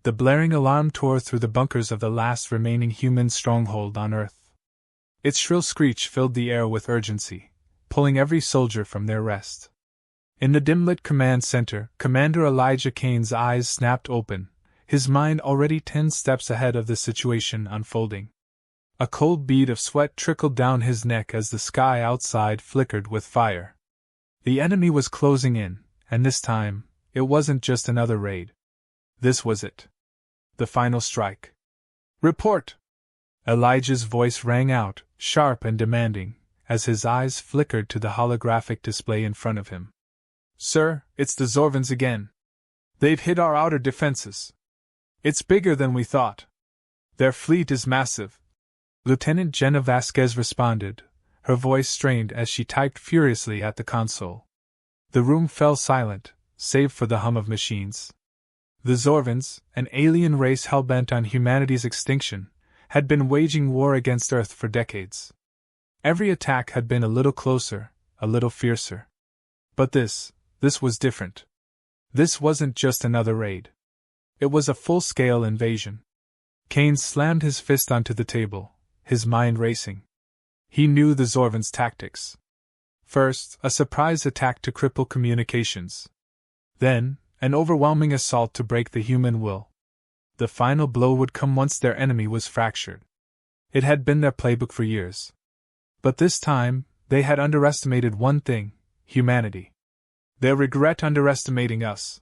The blaring alarm tore through the bunkers of the last remaining human stronghold on Earth. Its shrill screech filled the air with urgency, pulling every soldier from their rest. In the dim-lit command center, Commander Elijah Kane's eyes snapped open, his mind already 10 steps ahead of the situation unfolding. A cold bead of sweat trickled down his neck as the sky outside flickered with fire. The enemy was closing in, and this time, it wasn't just another raid. This was it. The final strike. "Report!" Elijah's voice rang out, sharp and demanding, as his eyes flickered to the holographic display in front of him. "Sir, it's the Zorvans again. They've hit our outer defenses. It's bigger than we thought. Their fleet is massive." Lieutenant Jenna Vasquez responded, her voice strained as she typed furiously at the console. The room fell silent, save for the hum of machines. The Zorvans, an alien race hell-bent on humanity's extinction, had been waging war against Earth for decades. Every attack had been a little closer, a little fiercer. But this was different. This wasn't just another raid. It was a full-scale invasion. Kane slammed his fist onto the table, his mind racing. He knew the Zorvans' tactics. First, a surprise attack to cripple communications. Then, an overwhelming assault to break the human will. The final blow would come once their enemy was fractured. It had been their playbook for years. But this time, they had underestimated one thing: humanity. They'll regret underestimating us.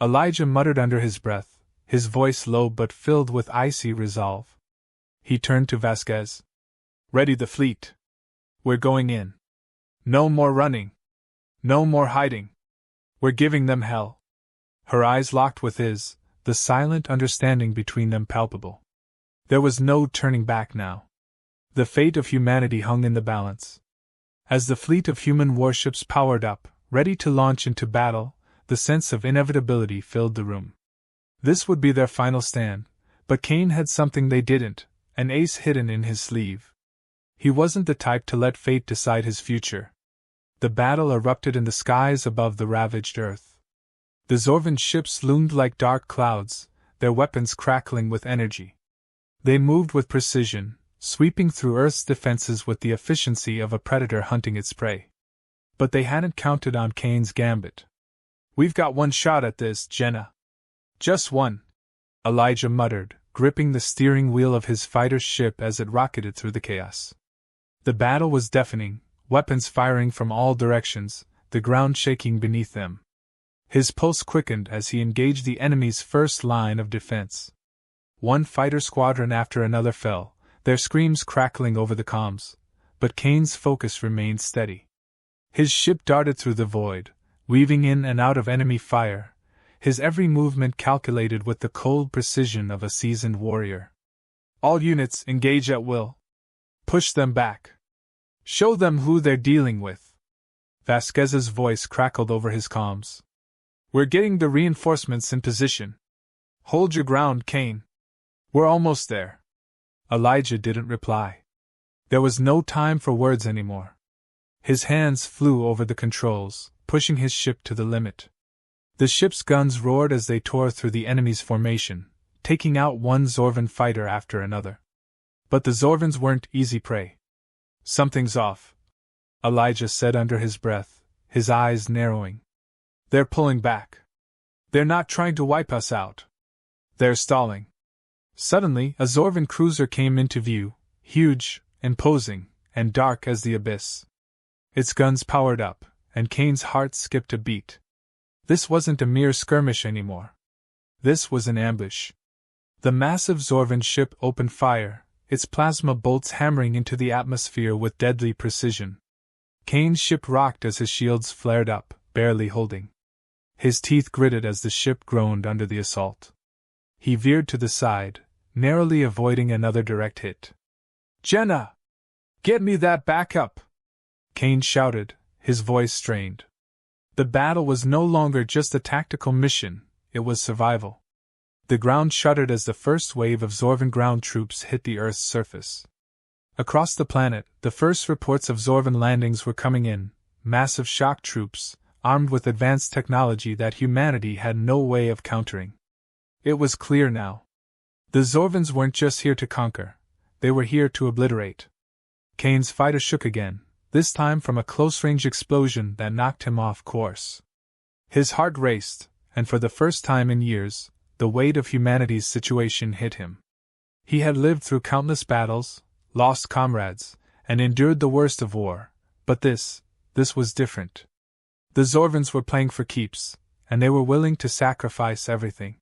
Elijah muttered under his breath, his voice low but filled with icy resolve. He turned to Vasquez. "Ready the fleet. We're going in. No more running. No more hiding. We're giving them hell." Her eyes locked with his, the silent understanding between them palpable. There was no turning back now. The fate of humanity hung in the balance. As the fleet of human warships powered up, ready to launch into battle, the sense of inevitability filled the room. This would be their final stand, but Kane had something they didn't, an ace hidden in his sleeve. He wasn't the type to let fate decide his future. The battle erupted in the skies above the ravaged Earth. The Zorvan ships loomed like dark clouds, their weapons crackling with energy. They moved with precision, sweeping through Earth's defenses with the efficiency of a predator hunting its prey. But they hadn't counted on Kane's gambit. "We've got one shot at this, Jenna." "Just one," Elijah muttered, gripping the steering wheel of his fighter's ship as it rocketed through the chaos. The battle was deafening, weapons firing from all directions, the ground shaking beneath them. His pulse quickened as he engaged the enemy's first line of defense. One fighter squadron after another fell, their screams crackling over the comms, but Kane's focus remained steady. His ship darted through the void, weaving in and out of enemy fire, his every movement calculated with the cold precision of a seasoned warrior. "All units engage at will. Push them back. Show them who they're dealing with." Vasquez's voice crackled over his comms. "We're getting the reinforcements in position. Hold your ground, Kane. We're almost there." Elijah didn't reply. There was no time for words anymore. His hands flew over the controls, pushing his ship to the limit. The ship's guns roared as they tore through the enemy's formation, taking out one Zorvan fighter after another. But the Zorvans weren't easy prey. "Something's off," Elijah said under his breath, his eyes narrowing. "They're pulling back. They're not trying to wipe us out. They're stalling." Suddenly, a Zorvan cruiser came into view, huge, imposing, and dark as the abyss. Its guns powered up, and Kane's heart skipped a beat. This wasn't a mere skirmish anymore. This was an ambush. The massive Zorvan ship opened fire, its plasma bolts hammering into the atmosphere with deadly precision. Kane's ship rocked as his shields flared up, barely holding. His teeth gritted as the ship groaned under the assault. He veered to the side, narrowly avoiding another direct hit. "Jenna! Get me that backup!" Kane shouted, his voice strained. The battle was no longer just a tactical mission, it was survival. The ground shuddered as the first wave of Zorvan ground troops hit the Earth's surface. Across the planet, the first reports of Zorvan landings were coming in, massive shock troops, armed with advanced technology that humanity had no way of countering. It was clear now. The Zorvans weren't just here to conquer, they were here to obliterate. Kane's fighter shook again, this time from a close-range explosion that knocked him off course. His heart raced, and for the first time in years, the weight of humanity's situation hit him. He had lived through countless battles, lost comrades, and endured the worst of war, but this was different. The Zorvans were playing for keeps, and they were willing to sacrifice everything.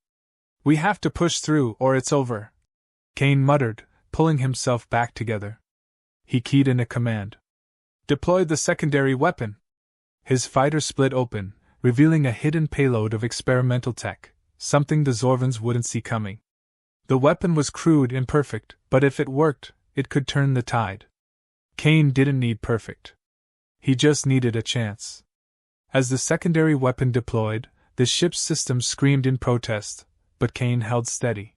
"We have to push through or it's over," Kane muttered, pulling himself back together. He keyed in a command. "Deploy the secondary weapon." His fighter split open, revealing a hidden payload of experimental tech, something the Zorvans wouldn't see coming. The weapon was crude, imperfect, but if it worked, it could turn the tide. Kane didn't need perfect. He just needed a chance. As the secondary weapon deployed, the ship's systems screamed in protest, but Kane held steady.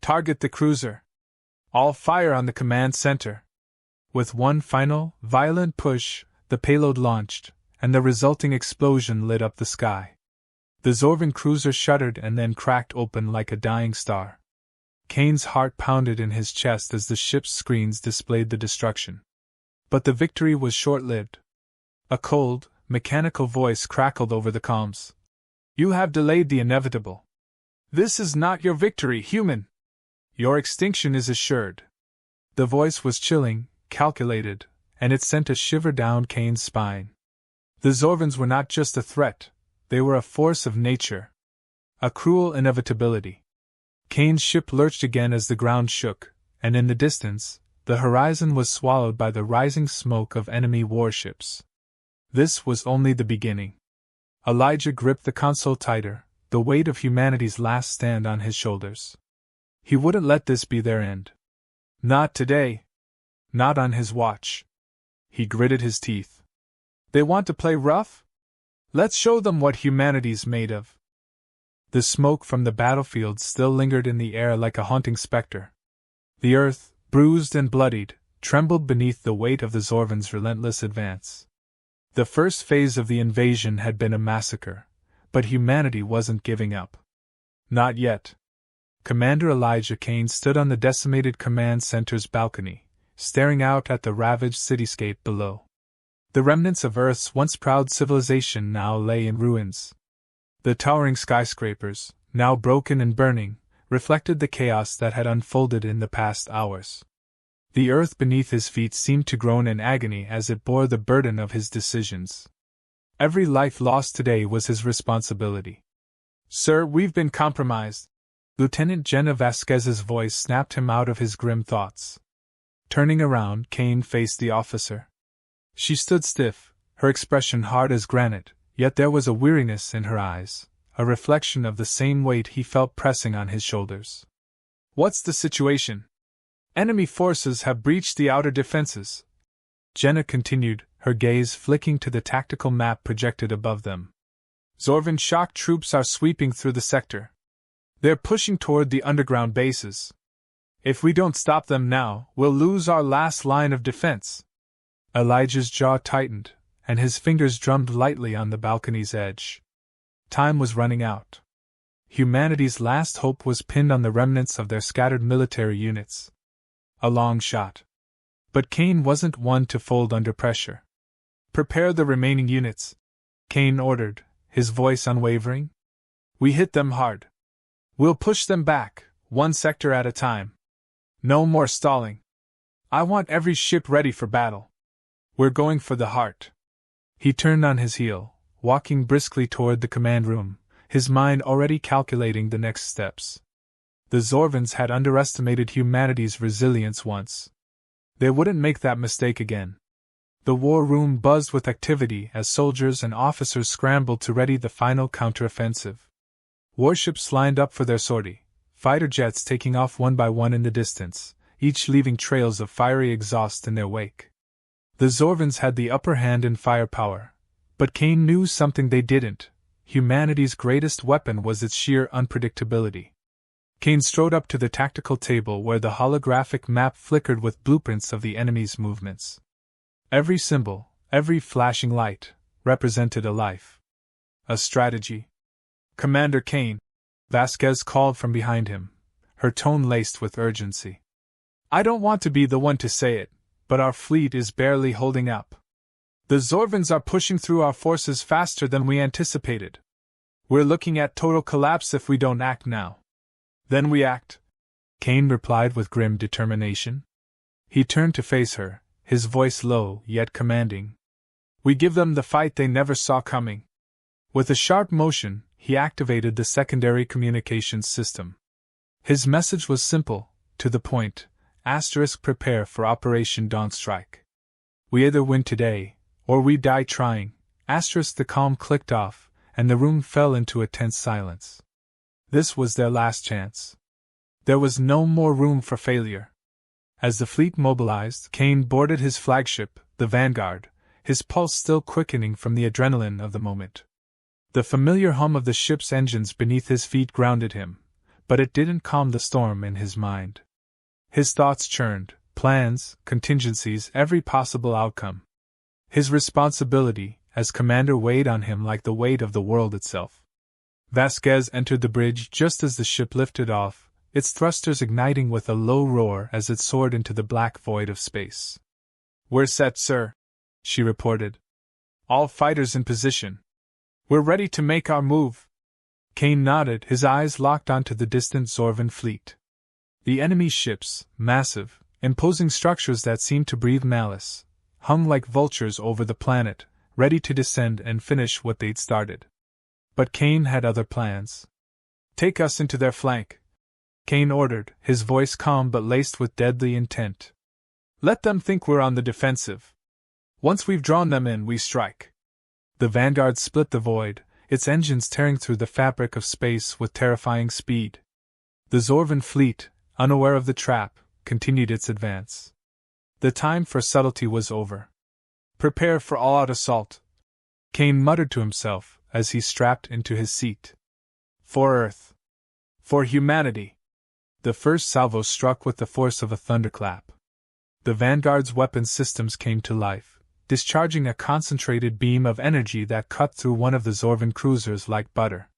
"Target the cruiser. All fire on the command center." With one final, violent push, the payload launched, and the resulting explosion lit up the sky. The Zorvan cruiser shuddered and then cracked open like a dying star. Kane's heart pounded in his chest as the ship's screens displayed the destruction. But the victory was short-lived. A cold, mechanical voice crackled over the comms. "You have delayed the inevitable. This is not your victory, human. Your extinction is assured." The voice was chilling, calculated, and it sent a shiver down Kane's spine. The Zorvans were not just a threat, they were a force of nature. A cruel inevitability. Kane's ship lurched again as the ground shook, and in the distance, the horizon was swallowed by the rising smoke of enemy warships. This was only the beginning. Elijah gripped the console tighter, the weight of humanity's last stand on his shoulders. He wouldn't let this be their end. Not today. Not on his watch. He gritted his teeth. They want to play rough? Let's show them what humanity's made of. The smoke from the battlefield still lingered in the air like a haunting specter. The earth, bruised and bloodied, trembled beneath the weight of the Zorvans' relentless advance. The first phase of the invasion had been a massacre, but humanity wasn't giving up. Not yet. Commander Elijah Kane stood on the decimated command center's balcony, staring out at the ravaged cityscape below. The remnants of Earth's once proud civilization now lay in ruins. The towering skyscrapers, now broken and burning, reflected the chaos that had unfolded in the past hours. The earth beneath his feet seemed to groan in agony as it bore the burden of his decisions. Every life lost today was his responsibility. "Sir, we've been compromised." Lieutenant Jenna Vasquez's voice snapped him out of his grim thoughts. Turning around, Kane faced the officer. She stood stiff, her expression hard as granite, yet there was a weariness in her eyes, a reflection of the same weight he felt pressing on his shoulders. "What's the situation?" "Enemy forces have breached the outer defenses," Jenna continued, her gaze flicking to the tactical map projected above them. "Zorvan shock troops are sweeping through the sector. They're pushing toward the underground bases. If we don't stop them now, we'll lose our last line of defense." Elijah's jaw tightened, and his fingers drummed lightly on the balcony's edge. Time was running out. Humanity's last hope was pinned on the remnants of their scattered military units. A long shot. But Kane wasn't one to fold under pressure. "Prepare the remaining units," Kane ordered, his voice unwavering. "We hit them hard. We'll push them back, one sector at a time. No more stalling. I want every ship ready for battle. We're going for the heart." He turned on his heel, walking briskly toward the command room, his mind already calculating the next steps. The Zorvans had underestimated humanity's resilience once. They wouldn't make that mistake again. The war room buzzed with activity as soldiers and officers scrambled to ready the final counteroffensive. Warships lined up for their sortie, fighter jets taking off one by one in the distance, each leaving trails of fiery exhaust in their wake. The Zorvans had the upper hand in firepower, but Kane knew something they didn't. Humanity's greatest weapon was its sheer unpredictability. Kane strode up to the tactical table where the holographic map flickered with blueprints of the enemy's movements. Every symbol, every flashing light, represented a life. A strategy. "Commander Kane," Vasquez called from behind him, her tone laced with urgency. I don't want to be the one to say it, but our fleet is barely holding up. The Zorvans are pushing through our forces faster than we anticipated. We're looking at total collapse if we don't act now. Then we act, Kane replied with grim determination. He turned to face her, his voice low yet commanding. We give them the fight they never saw coming. With a sharp motion, he activated the secondary communications system. His message was simple, to the point, prepare for Operation Dawn Strike. We either win today, or we die trying, the calm clicked off, and the room fell into a tense silence. This was their last chance. There was no more room for failure. As the fleet mobilized, Kane boarded his flagship, the Vanguard, his pulse still quickening from the adrenaline of the moment. The familiar hum of the ship's engines beneath his feet grounded him, but it didn't calm the storm in his mind. His thoughts churned, plans, contingencies, every possible outcome. His responsibility, as commander, weighed on him like the weight of the world itself. Vasquez entered the bridge just as the ship lifted off, its thrusters igniting with a low roar as it soared into the black void of space. We're set, sir, she reported. All fighters in position. We're ready to make our move. Kane nodded, his eyes locked onto the distant Zorvan fleet. The enemy ships, massive, imposing structures that seemed to breathe malice, hung like vultures over the planet, ready to descend and finish what they'd started. But Kane had other plans. Take us into their flank, Kane ordered, his voice calm but laced with deadly intent. Let them think we're on the defensive. Once we've drawn them in, we strike. The Vanguard split the void, its engines tearing through the fabric of space with terrifying speed. The Zorvan fleet, unaware of the trap, continued its advance. The time for subtlety was over. Prepare for all-out assault, Kane muttered to himself as he strapped into his seat. For Earth. For humanity. The first salvo struck with the force of a thunderclap. The Vanguard's weapon systems came to life, discharging a concentrated beam of energy that cut through one of the Zorvan cruisers like butter.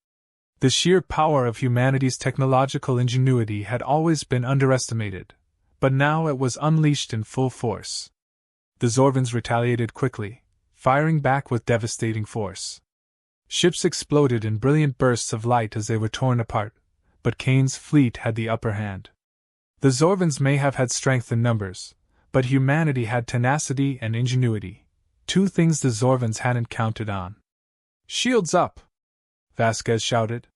The sheer power of humanity's technological ingenuity had always been underestimated, but now it was unleashed in full force. The Zorvans retaliated quickly, firing back with devastating force. Ships exploded in brilliant bursts of light as they were torn apart, but Kane's fleet had the upper hand. The Zorvans may have had strength in numbers, but humanity had tenacity and ingenuity, two things the Zorvans hadn't counted on. Shields up! Vasquez shouted.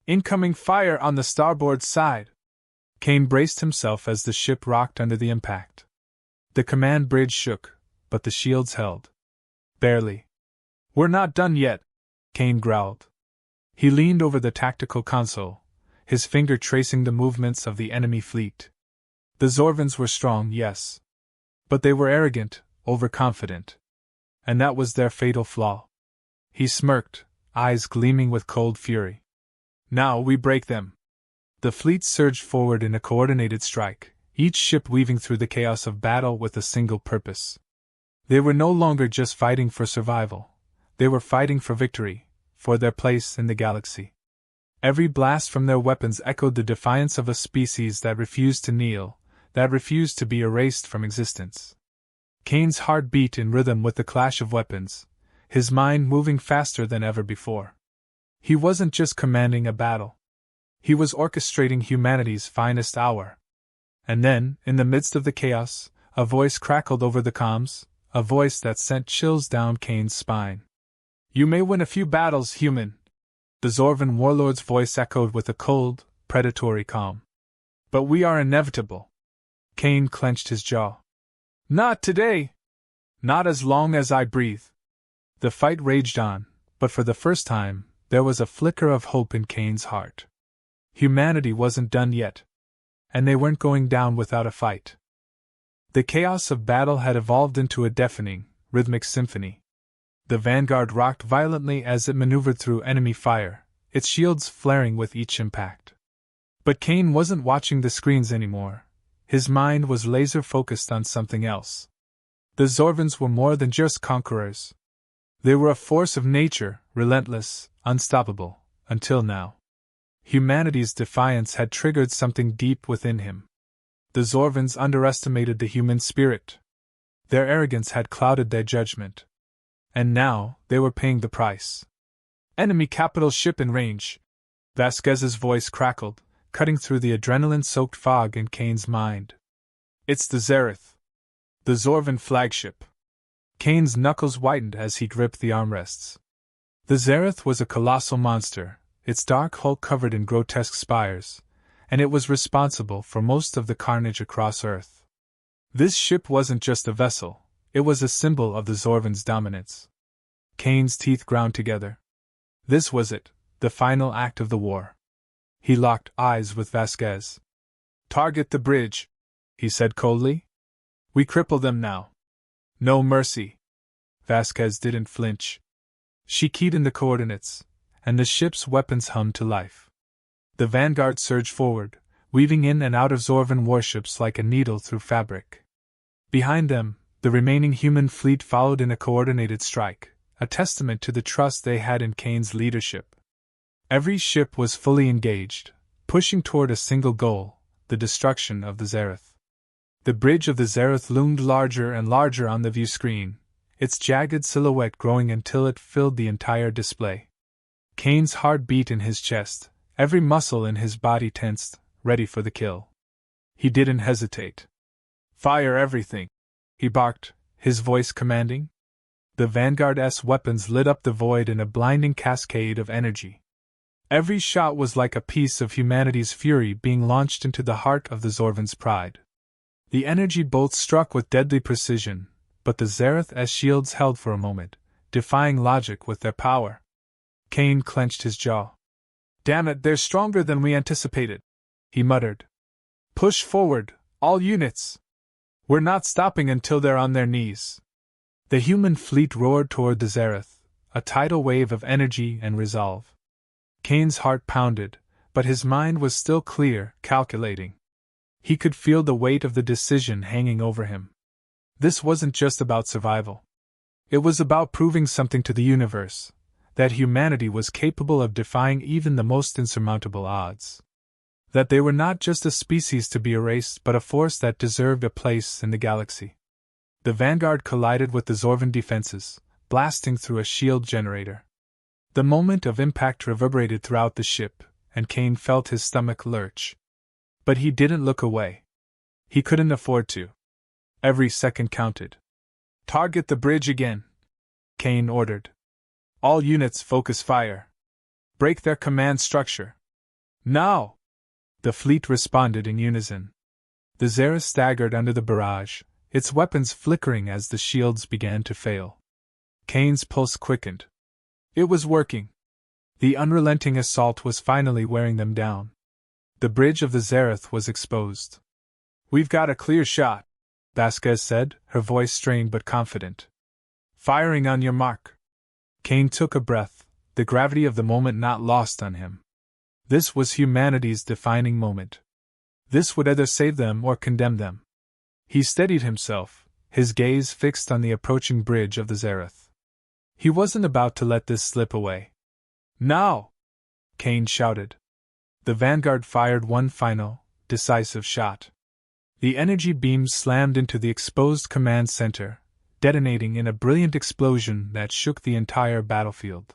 Incoming fire on the starboard side! Kane braced himself as the ship rocked under the impact. The command bridge shook, but the shields held. Barely. We're not done yet, Kane growled. He leaned over the tactical console, his finger tracing the movements of the enemy fleet. The Zorvans were strong, yes. But they were arrogant, overconfident. And that was their fatal flaw. He smirked, eyes gleaming with cold fury. Now we break them. The fleet surged forward in a coordinated strike, each ship weaving through the chaos of battle with a single purpose. They were no longer just fighting for survival. They were fighting for victory, for their place in the galaxy. Every blast from their weapons echoed the defiance of a species that refused to kneel, that refused to be erased from existence. Kane's heart beat in rhythm with the clash of weapons, his mind moving faster than ever before. He wasn't just commanding a battle. He was orchestrating humanity's finest hour. And then, in the midst of the chaos, a voice crackled over the comms, a voice that sent chills down Kane's spine. You may win a few battles, human. The Zorvan warlord's voice echoed with a cold, predatory calm. But we are inevitable. Kane clenched his jaw. Not today. Not as long as I breathe. The fight raged on, but for the first time, there was a flicker of hope in Kane's heart. Humanity wasn't done yet. And they weren't going down without a fight. The chaos of battle had evolved into a deafening, rhythmic symphony. The Vanguard rocked violently as it maneuvered through enemy fire, its shields flaring with each impact. But Kane wasn't watching the screens anymore. His mind was laser-focused on something else. The Zorvans were more than just conquerors. They were a force of nature, relentless, unstoppable, until now. Humanity's defiance had triggered something deep within him. The Zorvans underestimated the human spirit. Their arrogance had clouded their judgment. And now, they were paying the price. Enemy capital ship in range. Vasquez's voice crackled, cutting through the adrenaline-soaked fog in Kane's mind. It's the Zareth. The Zorvan flagship. Kane's knuckles whitened as he gripped the armrests. The Zareth was a colossal monster, its dark hull covered in grotesque spires, and it was responsible for most of the carnage across Earth. This ship wasn't just a vessel, it was a symbol of the Zorvan's dominance. Kane's teeth ground together. This was it, the final act of the war. He locked eyes with Vasquez. Target the bridge, he said coldly. We cripple them now. No mercy. Vasquez didn't flinch. She keyed in the coordinates, and the ship's weapons hummed to life. The vanguard surged forward, weaving in and out of Zorvan warships like a needle through fabric. Behind them, the remaining human fleet followed in a coordinated strike, a testament to the trust they had in Kane's leadership. Every ship was fully engaged, pushing toward a single goal, the destruction of the Zareth. The bridge of the Zareth loomed larger and larger on the view screen, its jagged silhouette growing until it filled the entire display. Kane's heart beat in his chest, every muscle in his body tensed, ready for the kill. He didn't hesitate. Fire everything, he barked, his voice commanding. The Vanguard's weapons lit up the void in a blinding cascade of energy. Every shot was like a piece of humanity's fury being launched into the heart of the Zorvan's pride. The energy bolts struck with deadly precision, but the Zareth's shields held for a moment, defying logic with their power. Kane clenched his jaw. Damn it, they're stronger than we anticipated, he muttered. Push forward, all units. We're not stopping until they're on their knees. The human fleet roared toward the Zareth, a tidal wave of energy and resolve. Kane's heart pounded, but his mind was still clear, calculating. He could feel the weight of the decision hanging over him. This wasn't just about survival. It was about proving something to the universe, that humanity was capable of defying even the most insurmountable odds. That they were not just a species to be erased but a force that deserved a place in the galaxy. The Vanguard collided with the Zorvan defenses, blasting through a shield generator. The moment of impact reverberated throughout the ship, and Kane felt his stomach lurch. But he didn't look away. He couldn't afford to. Every second counted. Target the bridge again, Kane ordered. All units focus fire. Break their command structure. Now! The fleet responded in unison. The Zareth staggered under the barrage, its weapons flickering as the shields began to fail. Kane's pulse quickened. It was working. The unrelenting assault was finally wearing them down. The bridge of the Zareth was exposed. We've got a clear shot, Vasquez said, her voice strained but confident. Firing on your mark. Kane took a breath, the gravity of the moment not lost on him. This was humanity's defining moment. This would either save them or condemn them. He steadied himself, his gaze fixed on the approaching bridge of the Zareth. He wasn't about to let this slip away. Now! Kane shouted. The Vanguard fired one final, decisive shot. The energy beams slammed into the exposed command center, detonating in a brilliant explosion that shook the entire battlefield.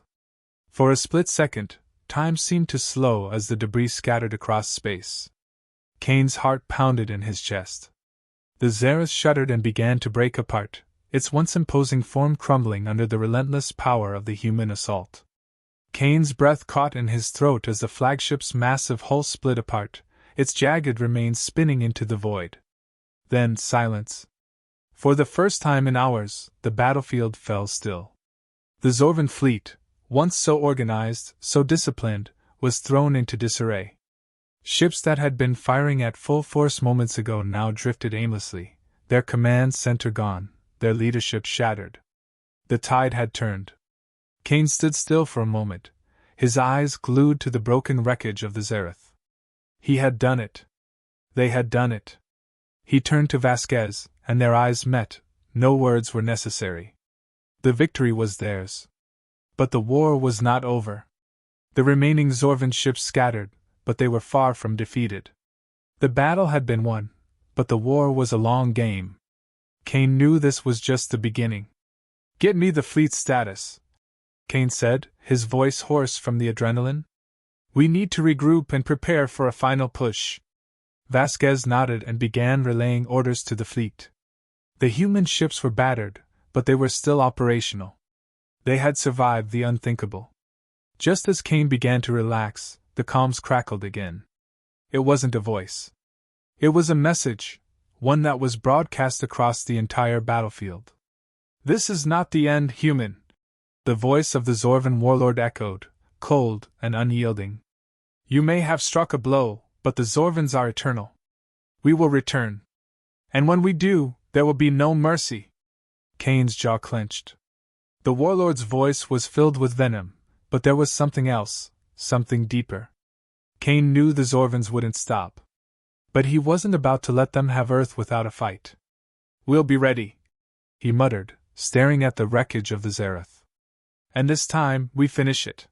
For a split second, time seemed to slow as the debris scattered across space. Kane's heart pounded in his chest. The Zareth shuddered and began to break apart, its once imposing form crumbling under the relentless power of the human assault. Kane's breath caught in his throat as the flagship's massive hull split apart, its jagged remains spinning into the void. Then silence. For the first time in hours, the battlefield fell still. The Zorvan fleet, once so organized, so disciplined, was thrown into disarray. Ships that had been firing at full force moments ago now drifted aimlessly, their command center gone, their leadership shattered. The tide had turned. Kane stood still for a moment, his eyes glued to the broken wreckage of the Zareth. He had done it. They had done it. He turned to Vasquez, and their eyes met. No words were necessary. The victory was theirs. But the war was not over. The remaining Zorvan ships scattered, but they were far from defeated. The battle had been won, but the war was a long game. Kane knew this was just the beginning. "Get me the fleet status," Kane said, his voice hoarse from the adrenaline. "We need to regroup and prepare for a final push." Vasquez nodded and began relaying orders to the fleet. The human ships were battered, but they were still operational. They had survived the unthinkable. Just as Kane began to relax, the comms crackled again. It wasn't a voice. It was a message, one that was broadcast across the entire battlefield. "This is not the end, human," the voice of the Zorvan warlord echoed, cold and unyielding. "You may have struck a blow, but the Zorvans are eternal. We will return. And when we do, there will be no mercy." Kane's jaw clenched. The warlord's voice was filled with venom, but there was something else, something deeper. Kane knew the Zorvans wouldn't stop. But he wasn't about to let them have Earth without a fight. "We'll be ready," he muttered, staring at the wreckage of the Zareth. "And this time, we finish it."